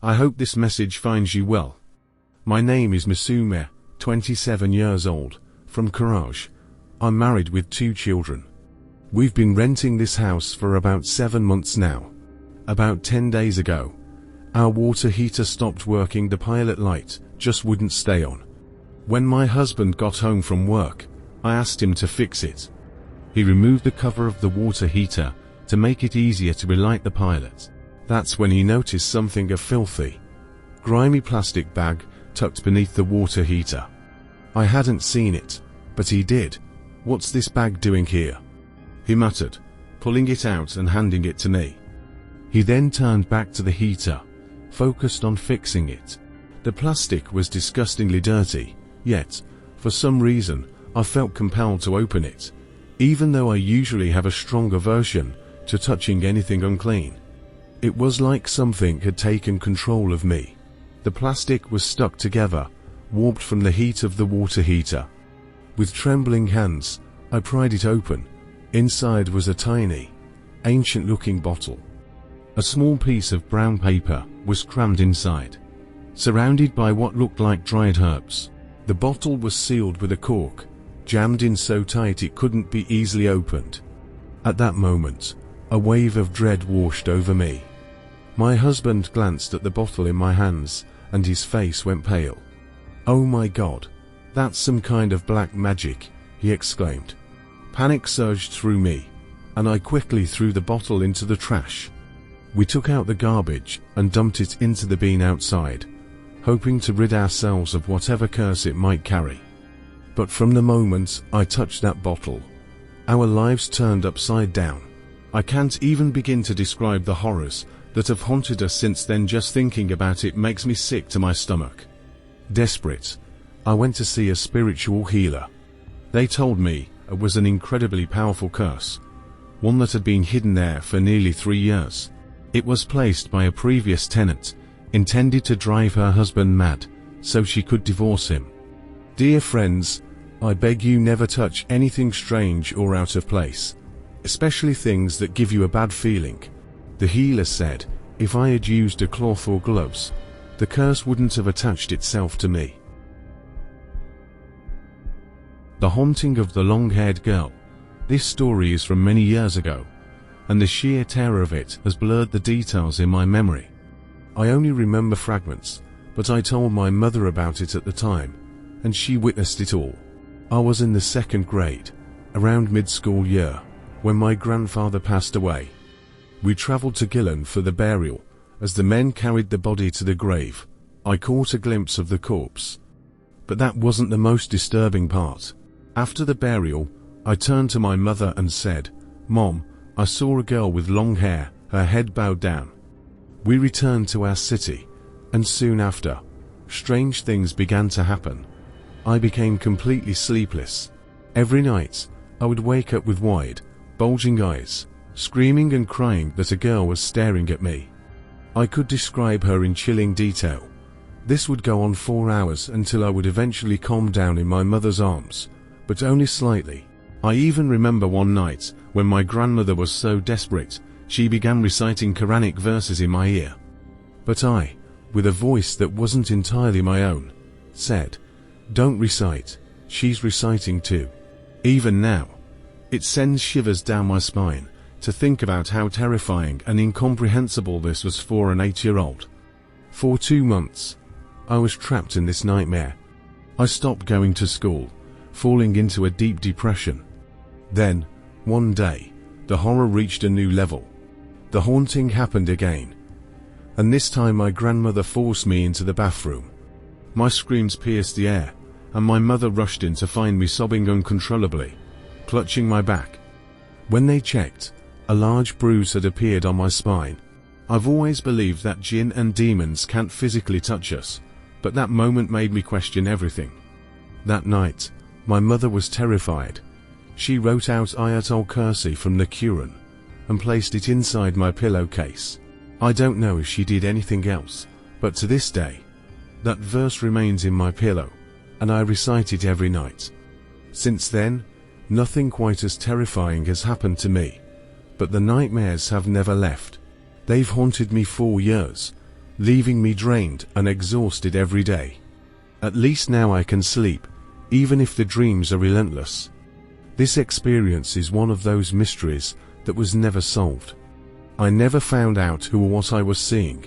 I hope this message finds you well. My name is Masume, 27 years old, from Courage. I'm married with 2 children. We've been renting this house for about 7 months now. About 10 days ago, our water heater stopped working. The pilot light just wouldn't stay on. When my husband got home from work, I asked him to fix it. He removed the cover of the water heater to make it easier to relight the pilot. That's when he noticed something, a filthy, grimy plastic bag tucked beneath the water heater. I hadn't seen it, but he did. "What's this bag doing here?" he muttered, pulling it out and handing it to me. He then turned back to the heater, focused on fixing it. The plastic was disgustingly dirty, yet, for some reason, I felt compelled to open it, even though I usually have a strong aversion to touching anything unclean. It was like something had taken control of me. The plastic was stuck together, warped from the heat of the water heater. With trembling hands, I pried it open. Inside was a tiny, ancient-looking bottle. A small piece of brown paper was crammed inside, surrounded by what looked like dried herbs. The bottle was sealed with a cork, jammed in so tight it couldn't be easily opened. At that moment, a wave of dread washed over me. My husband glanced at the bottle in my hands, and his face went pale. "Oh my God, that's some kind of black magic," he exclaimed. Panic surged through me, and I quickly threw the bottle into the trash. We took out the garbage and dumped it into the bin outside, hoping to rid ourselves of whatever curse it might carry. But from the moment I touched that bottle, our lives turned upside down. I can't even begin to describe the horrors that have haunted us since then. Just thinking about it makes me sick to my stomach. Desperate, I went to see a spiritual healer. They told me it was an incredibly powerful curse, one that had been hidden there for nearly 3 years. It was placed by a previous tenant, intended to drive her husband mad, so she could divorce him. Dear friends, I beg you never touch anything strange or out of place, especially things that give you a bad feeling. The healer said, if I had used a cloth or gloves, the curse wouldn't have attached itself to me. The haunting of the long-haired girl. This story is from many years ago, and the sheer terror of it has blurred the details in my memory. I only remember fragments, but I told my mother about it at the time, and she witnessed it all. I was in the 2nd grade, around mid-school year, when my grandfather passed away. We travelled to Gillen for the burial. As the men carried the body to the grave, I caught a glimpse of the corpse. But that wasn't the most disturbing part. After the burial, I turned to my mother and said, "Mom, I saw a girl with long hair, her head bowed down." We returned to our city, and soon after, strange things began to happen. I became completely sleepless. Every night, I would wake up with wide, bulging eyes, screaming and crying that a girl was staring at me. I could describe her in chilling detail. This would go on 4 hours until I would eventually calm down in my mother's arms, but only slightly. I even remember one night when my grandmother was so desperate, she began reciting Quranic verses in my ear. But I, with a voice that wasn't entirely my own, said, "Don't recite, she's reciting too." Even now, it sends shivers down my spine to think about how terrifying and incomprehensible this was for an 8-year-old. For 2 months, I was trapped in this nightmare. I stopped going to school, falling into a deep depression. Then, one day, the horror reached a new level. The haunting happened again, and this time my grandmother forced me into the bathroom. My screams pierced the air, and my mother rushed in to find me sobbing uncontrollably, clutching my back. When they checked, a large bruise had appeared on my spine. I've always believed that jinn and demons can't physically touch us, but that moment made me question everything. That night, my mother was terrified. She wrote out Ayatul Kursi from the Quran and placed it inside my pillowcase. I don't know if she did anything else, but to this day, that verse remains in my pillow, and I recite it every night. Since then, nothing quite as terrifying has happened to me, but the nightmares have never left. They've haunted me for years, leaving me drained and exhausted every day. At least now I can sleep, even if the dreams are relentless. This experience is one of those mysteries that was never solved. I never found out who or what I was seeing.